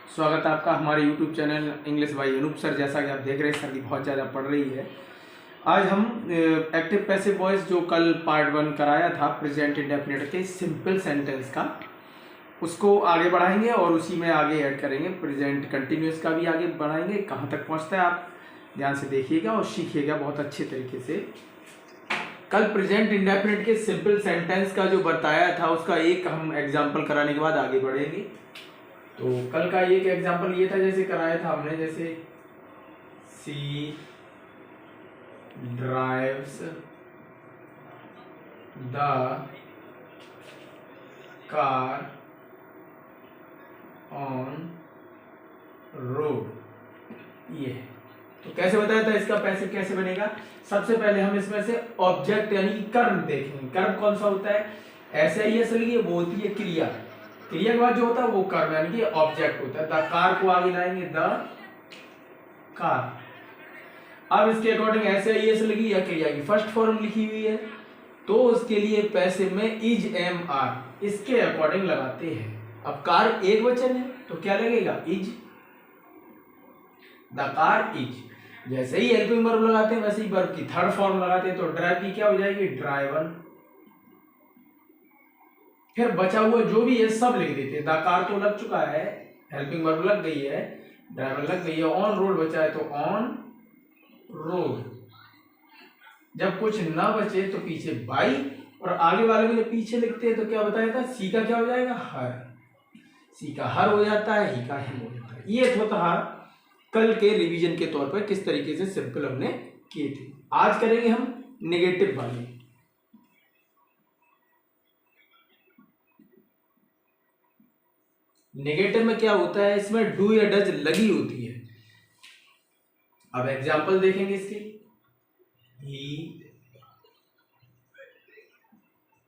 स्वागत है आपका हमारे YouTube channel English by Anoop sir. जैसा कि आप देख रहे हैं सर्दी बहुत ज़्यादा पड़ रही है। आज हम एक्टिव पैसिव वॉइस जो कल पार्ट 1 कराया था प्रेजेंट इंडेफिनिट के सिंपल सेंटेंस का, उसको आगे बढ़ाएंगे और उसी में आगे ऐड करेंगे। प्रेजेंट कंटिन्यूस का भी आगे बढ़ाएंगे। कहाँ तक पहुँचता है आप ध्यान से देखिएगा और सीखिएगा बहुत अच्छे तरीके से। कल प्रेजेंट इंडेफिनिट के सिंपल सेंटेंस का जो बताया था उसका एक हम एग्जाम्पल कराने के बाद आगे बढ़ेंगे। तो कल का एक एग्जाम्पल ये था, जैसे कराया था हमने, जैसे he drives the car on road. ये है। तो कैसे बताया था, इसका पैसिव कैसे बनेगा। सबसे पहले हम इसमें से ऑब्जेक्ट यानी कि कर्म देखेंगे। कर्म कौन सा होता है, ऐसे ही असल ये वो होती है क्रिया। क्रिया के बाद जो होता है वो कर्म यानी कि ऑब्जेक्ट होता है। द कार को आगे लाएंगे द कार। अब इसके अकॉर्डिंग ऐसे ही ऐसे लगी या क्रिया की फर्स्ट फॉर्म लिखी हुई है, तो उसके लिए पैसिव में इज एम आर इसके अकॉर्डिंग लगाते हैं। अब कार एक वचन है तो क्या लगेगा, इज। The car is. जैसे ही हेल्पिंग वर्ब लगाते हैं वैसे ही वर्ब की थर्ड फॉर्म लगाते हैं, तो ड्राइव की क्या हो जाएगी, ड्राइवन। फिर बचा हुआ जो भी है सब लिख देते हैं। द कार तो लग चुका है, हेल्पिंग वर्ब लग गई है, ड्राइवर लग गई है, ऑन रोड बचा है तो ऑन रोड। जब कुछ ना बचे तो पीछे बाई, और आगे वाले को जब पीछे लिखते हैं तो क्या बताया था, सी का क्या हो जाएगा, हर। सी का हर हो जाता है, ही का हिम हो जाता है। ये था कल के रिवीजन के तौर पर किस तरीके से सिंपल हमने किए थे। आज करेंगे हम नेगेटिव वाले। नेगेटिव में क्या होता है, इसमें डू या डज लगी होती है। अब एग्जांपल देखेंगे इसके। He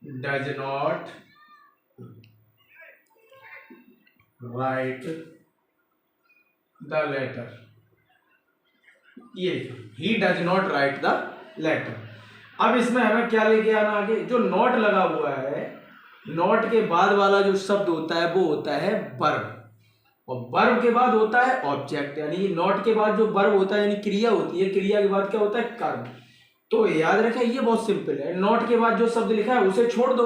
does not write the letter. ये he does not write the letter. अब इसमें हमें क्या लेके आना आगे, जो नॉट लगा हुआ है, नॉट के बाद वाला जो शब्द होता है वो होता है वर्ब, और वर्ब के बाद होता है ऑब्जेक्ट। यानी नॉट के बाद जो वर्ब होता है यानी क्रिया होती है, क्रिया के बाद क्या होता है, कर्म। तो याद रखें ये बहुत सिंपल है। नॉट के बाद जो शब्द लिखा है उसे छोड़ दो,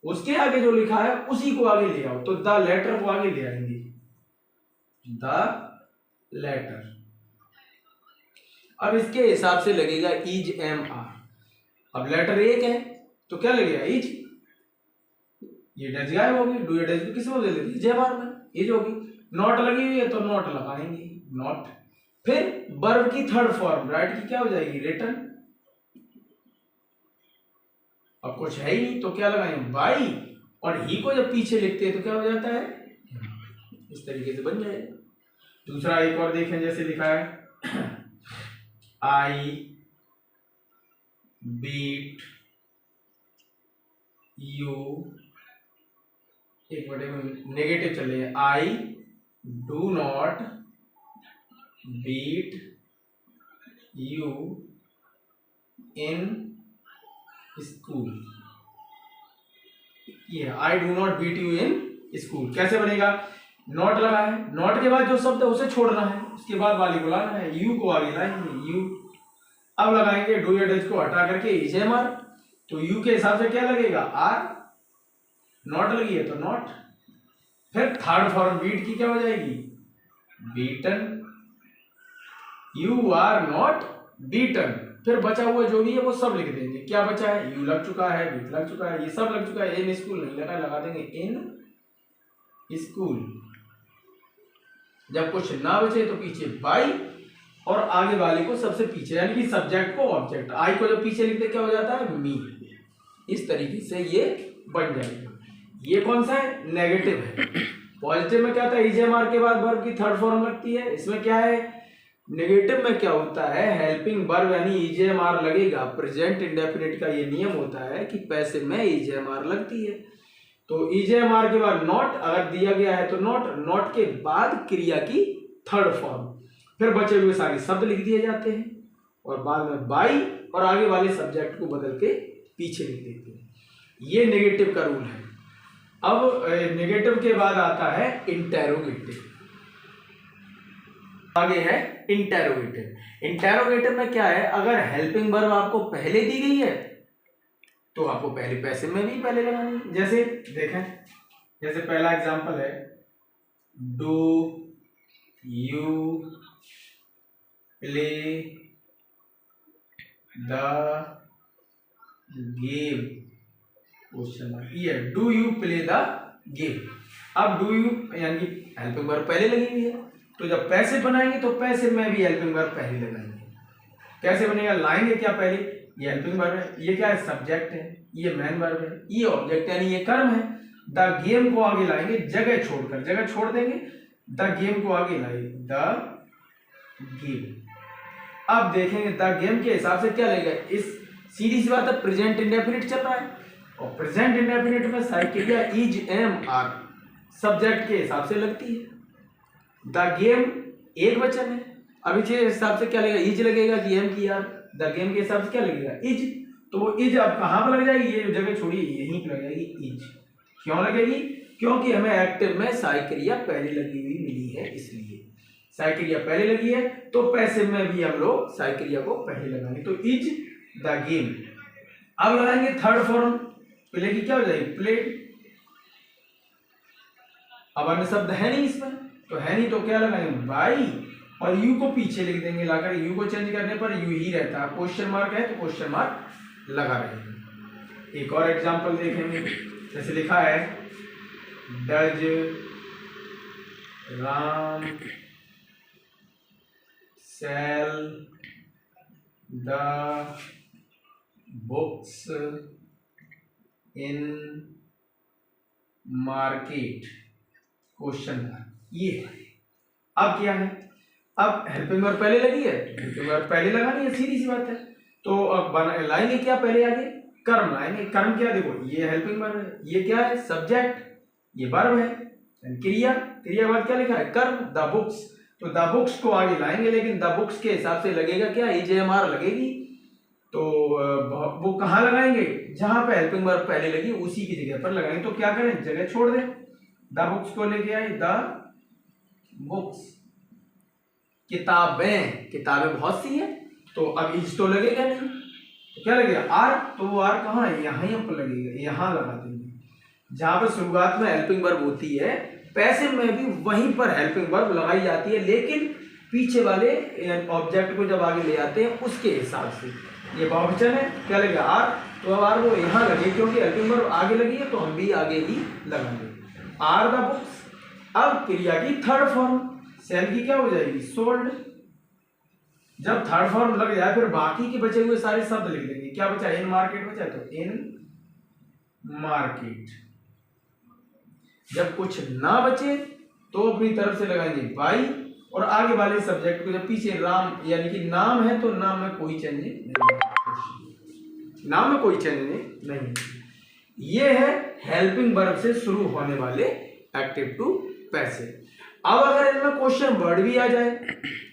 उसके आगे जो लिखा है उसी को आगे ले आओ। तो द लेटर को आगे ले आएंगे, द लेटर। अब इसके हिसाब से लगेगा इज एम आर। अब लेटर एक है तो क्या लगेगा, इज। ये डज गायब होगी, डू या डज किस में ले लेती है, जेबार में इज होगी। नॉट लगी हुई है तो नॉट लगाएंगे, नॉट। फिर वर्ब की थर्ड फॉर्म राइट की क्या हो जाएगी, रिटन। अब कुछ है ही नहीं तो क्या लगाएंगे, बाई, और ही को जब पीछे लिखते हैं तो क्या हो जाता है, इस तरीके से बन जाएगा। दूसरा एक और देखें, जैसे लिखा है आई बीट यू। एक मिनट, नेगेटिव चले, I do not beat you in school. ये I do not beat you in school कैसे बनेगा, नॉट लगा है, नॉट के बाद जो शब्द है उसे छोड़ना है, उसके बाद वाली को लाना है, यू को आगे लाएंगे, यू। अब लगाएंगे डू या डज को हटा करके इज एम आर, तो यू के हिसाब से क्या लगेगा, आर। नॉट लगी है तो नॉट। फिर थर्ड फॉर्म बीट की क्या हो जाएगी, beaten. You are not beaten. फिर बचा हुआ जो भी है वो सब लिख देंगे। क्या बचा है, यू लग चुका है, बीट लग चुका है, ये सब लग चुका है, इन स्कूल नहीं लगा, लगा देंगे इन स्कूल। जब कुछ ना बचे तो पीछे बाई, और आगे वाले को सबसे पीछे यानी कि सब्जेक्ट को ऑब्जेक्ट। आई को जब पीछे लिखते क्या हो जाता है, मी। इस तरीके से ये बन जाएगा। ये कौन सा है, नेगेटिव है। पॉजिटिव में क्या था, इज एम आर के बाद वर्ब की थर्ड फॉर्म लगती है। इसमें क्या है, नेगेटिव में क्या होता है, हेल्पिंग वर्ब यानी इज एम आर लगेगा। प्रेजेंट इंडेफिनिट का ये नियम होता है कि पैसिव में इज एम आर लगती है। तो इज एम आर के बाद नॉट अगर दिया गया है तो नॉट, नॉट के बाद क्रिया की थर्ड फॉर्म, फिर बचे हुए सारे शब्द लिख दिए जाते हैं, और बाद में बाई और आगे वाले सब्जेक्ट को बदल के पीछे लिख देते हैं। ये नेगेटिव का रूल है। अब नेगेटिव के बाद आता है इंटेरोगेटिव। आगे है इंटेरोगेटिव। इंटेरोगेटिव में क्या है, अगर हेल्पिंग वर्ब आपको पहले दी गई है तो आपको पहले पैसिव में भी पहले लगानी है। जैसे देखें, जैसे पहला एग्जांपल है, do you play the game, question mark. ये do you play the game. अब डू यू यानी कि हेल्पिंग वर्ब पहले लगी हुई है, तो जब पैसिव बनाएंगे तो पैसिव में भी हेल्पिंग वर्ब पहले लगाएंगे। कैसे बनेगा, लाएंगे क्या पहले, ये हेल्पिंग वर्ब है, ये क्या है, सब्जेक्ट है, ये मेन वर्ब है, ये ऑब्जेक्ट यानी ये कर्म है। द गेम को आगे लाएंगे, जगह छोड़कर, जगह छोड़ देंगे, द गेम को आगे लाएंगे, द गेम। अब देखेंगे द गेम के हिसाब से क्या लगेगा, इस सीधी सी बात है, प्रेजेंट इंडेफिनिट चल रहा है और प्रेजेंट इंडेफिनिट में सारी क्रिया इज एम आर सब्जेक्ट के हिसाब से लगती है। द गेम एक वचन है, अब इसके हिसाब से क्या लगेगा, इज लगेगा कि एम की आर। द गेम के हिसाब से क्या लगेगा, इज। तो वो इज अब कहाँ पर लग जाएगी, ये जगह छोड़िए, यहीं पर लग जाएगी इज। क्यों लगेगी, क्योंकि हमें एक्टिव में साई क्रिया पहले लगी हुई मिली है, इसलिए साई क्रिया पहले लगी है तो पैसिव में भी हम लोग साई क्रिया को पहले लगाएंगे, तो इज द गेम। अब लगाएंगे थर्ड फॉर्म, प्ले की क्या हो जाएगी, प्ले। अब अन्य शब्द है नहीं इसमें, तो है नहीं तो क्या लगाएंगे, बाई, और यू को पीछे लिख देंगे लाकर, यू को चेंज करने पर यू ही रहता है। क्वेश्चन मार्क है तो क्वेश्चन मार्क लगा रहेगा। एक और एग्जांपल देखेंगे, जैसे लिखा है, does Ram sell the books in market, question mark. ये है, अब क्या है, अब हेल्पिंग वर्ब पहले लगी है, हेल्पिंग वर्ब पहले लगानी है, सीधी सी बात है। तो अब लाएंगे क्या, पहले आगे कर्म लाएंगे। कर्म क्या, देखो ये हेल्पिंग वर्ब है, ये क्या है, सब्जेक्ट, ये वर्ब है, क्रिया, क्रिया के बाद क्या लिखा है, कर्म, द बुक्स। तो द बुक्स को आगे लाएंगे, लेकिन द बुक्स के हिसाब से लगेगा क्या, इजेएमआर लगेगी। तो वो कहाँ लगाएंगे, जहां पे हेल्पिंग वर्ब पहले लगी उसी की जगह पर लगाएंगे। तो क्या करें, जगह छोड़ दें, द बुक्स को लेके आए, द बुक्स। किताबें, किताबें बहुत सी है, तो अब इज तो लगेगा नहीं, तो क्या लगेगा, आर। तो वो आर कहाँ है, यहाँ पर लगेगा, यहाँ लगा देंगे। जहां पर शुरुआत में हेल्पिंग वर्ब होती है, पैसिव में भी वहीं पर हेल्पिंग वर्ब लगाई जाती है, लेकिन पीछे वाले ऑब्जेक्ट को जब आगे ले आते हैं उसके हिसाब से। ये बहुवचन है, क्या लगेगा, आर। तो अब आर वो यहाँ लगे, क्योंकि हेल्पिंग वर्ब आगे लगी है तो हम भी आगे ही लगाएंगे, आर द बुक्स। अब क्रिया की थर्ड फॉर्म, सेल की क्या हो जाएगी, सोल्ड। जब थर्ड फॉर्म लग जाए फिर बाकी के बचे हुए सारे शब्द लिख देंगे। क्या बचा, इन मार्केट बचा, तो इन मार्केट। जब कुछ ना बचे तो अपनी तरफ से लगाएंगे बाई, और आगे वाले सब्जेक्ट को, जब पीछे राम यानी कि नाम है तो नाम में कोई चेंज नहीं, नाम में कोई चेंज नहीं। ये है हेल्पिंग वर्ब से शुरू होने वाले एक्टिव टू पैसिव। अब अगर इनमें क्वेश्चन वर्ड भी आ जाए,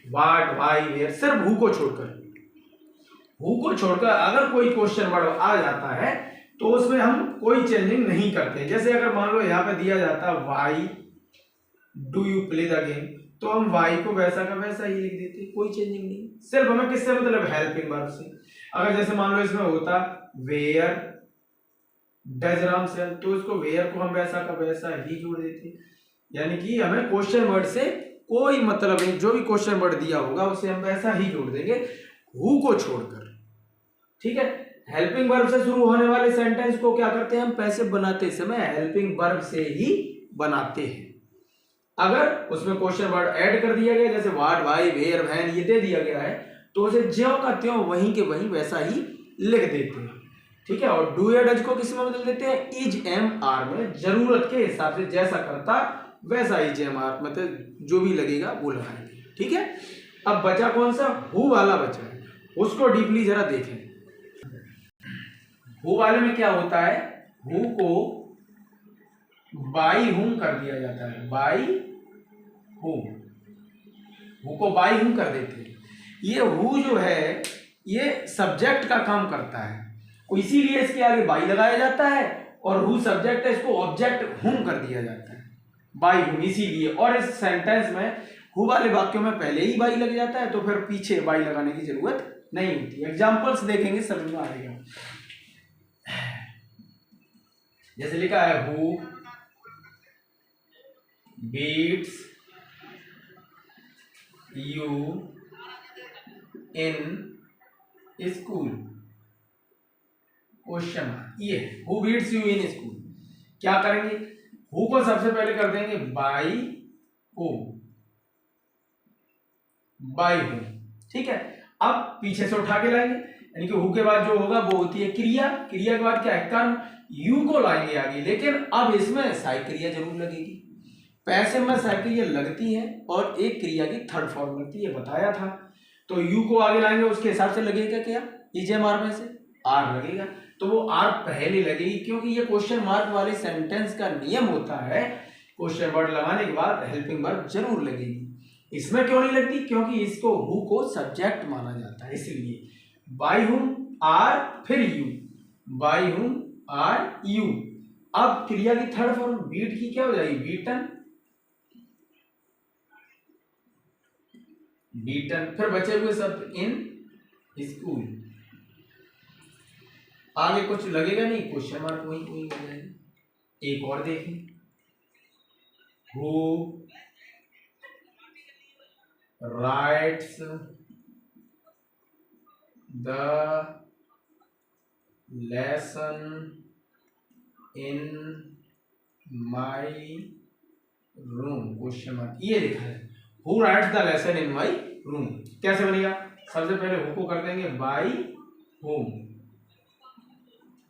व्हाट, व्हाई, वेयर, सिर्फ हु को छोड़कर अगर कोई क्वेश्चन वर्ड आ जाता है तो उसमें हम कोई चेंजिंग नहीं करते। जैसे अगर मान लो यहाँ पे दिया जाता है why do you play the game, तो हम व्हाई को वैसा का वैसा ही लिख देते, कोई चेंजिंग नहीं। सिर्फ हमें किससे मतलब, हेल्पिंग वर्ब से। अगर जैसे मान लो इसमें होता वेयर डज राम सेल, तो इसको वेयर को हम वैसा का वैसा ही जोड़ देते। यानी कि हमें क्वेश्चन वर्ड से कोई मतलब नहीं, जो भी क्वेश्चन वर्ड दिया होगा उसे हम वैसा ही जोड़ देंगे, हु को छोड़कर। ठीक है, हेल्पिंग वर्ब से शुरू होने वाले सेंटेंस को क्या करते हैं हम, पैसिव बनाते समय हेल्पिंग वर्ब से ही बनाते हैं। अगर उसमें क्वेश्चन वर्ड ऐड कर दिया गया, जैसे व्हाट, व्हाई, वेयर, व्हेन, ये दे दिया गया है, तो उसे ज्यों का त्यों वहीं के वहीं वैसा ही लिख देते हैं। ठीक है, और डू या डज को किस में बदल देते हैं, इज एम आर में, जरूरत के हिसाब से जैसा करता वैसा इज एम आर, मतलब जो भी लगेगा वो लगाएंगे। ठीक है, अब बचा कौन सा, हु वाला बचा है, उसको डीपली जरा देखें। हु वाले में क्या होता है, हु को बाई हुम कर दिया जाता है, बाई हुम, हु को बाई हुम कर देते हैं। ये हु जो है ये सब्जेक्ट का काम करता है, इसीलिए इसके आगे बाई लगाया जाता है, और हु सब्जेक्ट है, इसको ऑब्जेक्ट हुम कर दिया जाता है, बाई हुम, इसीलिए। और इस सेंटेंस में हु वाले वाक्यों में पहले ही बाई लग जाता है तो फिर पीछे बाई लगाने की जरूरत नहीं होती। एग्जाम्पल्स देखेंगे समझ में आएगा। जैसे लिखा है who beats you in school, question. ये who beats you in school, क्या करेंगे, हु को सबसे पहले कर देंगे बाई होम, बाई होम, ठीक है। अब पीछे से उठा के लाएंगे, यानी कि हु के बाद जो होगा वो होती है क्रिया, क्रिया के बाद क्या है कर्म, यू को लाएंगे आगे, लेकिन अब इसमें सहायक क्रिया जरूर लगेगी। पैसिव में सहायक क्रिया लगती है और एक क्रिया की थर्ड फॉर्म लगती है, बताया था। तो यू को आगे लाएंगे, उसके हिसाब से लगेगा क्या, EJMR में से आर लगेगा, तो वो आर पहले लगेगी, क्योंकि ये क्वेश्चन मार्क वाले सेंटेंस का नियम होता है, क्वेश्चन वर्ड लगाने के बाद हेल्पिंग वर्ब जरूर लगेगी। इसमें क्यों नहीं लगती, क्योंकि इसको हु को सब्जेक्ट माना जाता है, इसलिए बाय हुम आर फिर you, by whom are you. अब क्रिया की थर्ड फॉर्म बीट की क्या हो जाएगी, बीटन, बीटन। फिर बचे हुए शब्द इन स्कूल, आगे कुछ लगेगा नहीं, क्वेश्चन मार्क वही वही हो जाएगा। एक और देखें, who rights the lesson in my room, question mark, ये लिखा है who rights the lesson in my room. कैसे बनेगा, सबसे पहले हु को कर देंगे बाई होम,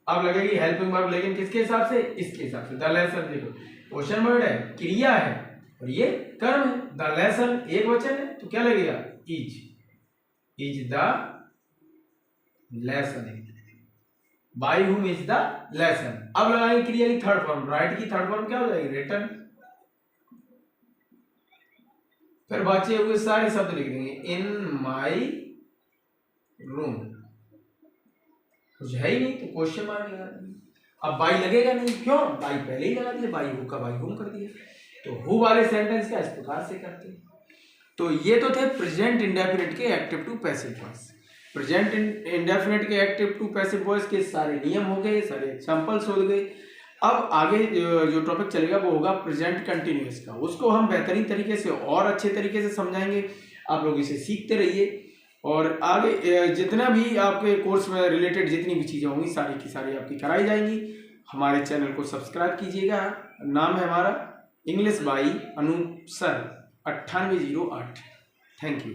अब लगेगी हेल्पिंग वर्ब, लेकिन किसके हिसाब से, इसके हिसाब से। द लेसन, देखो क्वेश्चन वर्ड है, क्रिया है और ये कर्म है। द लेसन एक वचन है तो क्या लगेगा, is the lesson, by whom is the lesson. अब लगाएंगे क्रिया की थर्ड फॉर्म, राइट की थर्ड फॉर्म क्या हो जाएगी, रिटन। फिर बचे हुए सारे शब्द लिख देंगे इन माई रूम, कुछ है ही नहीं तो क्वेश्चन मार्क लगा देंगे। अब बाई लगेगा नहीं, क्यों, बाई पहले ही लगा दिया, बाई हु का बाई होम कर दिया। तो हु वाले सेंटेंस का इस प्रकार से करते हैं। तो ये तो थे प्रेजेंट इंडेफिनिट के active to passive voice. Present indefinite के एक्टिव टू पैसिव वॉइस के सारे नियम हो गए, सारे एग्जांपल्स हो गए। अब आगे जो टॉपिक चलेगा वो होगा प्रेजेंट कंटिन्यूअस का, उसको हम बेहतरीन तरीके से और अच्छे तरीके से समझाएंगे। आप लोग इसे सीखते रहिए और आगे जितना भी आपके कोर्स में रिलेटेड जितनी भी चीज़ें होंगी सारी की सारी आपकी कराई जाएंगी। हमारे चैनल को सब्सक्राइब कीजिएगा। नाम है हमारा इंग्लिश बाई अनुसर 9808। Thank you.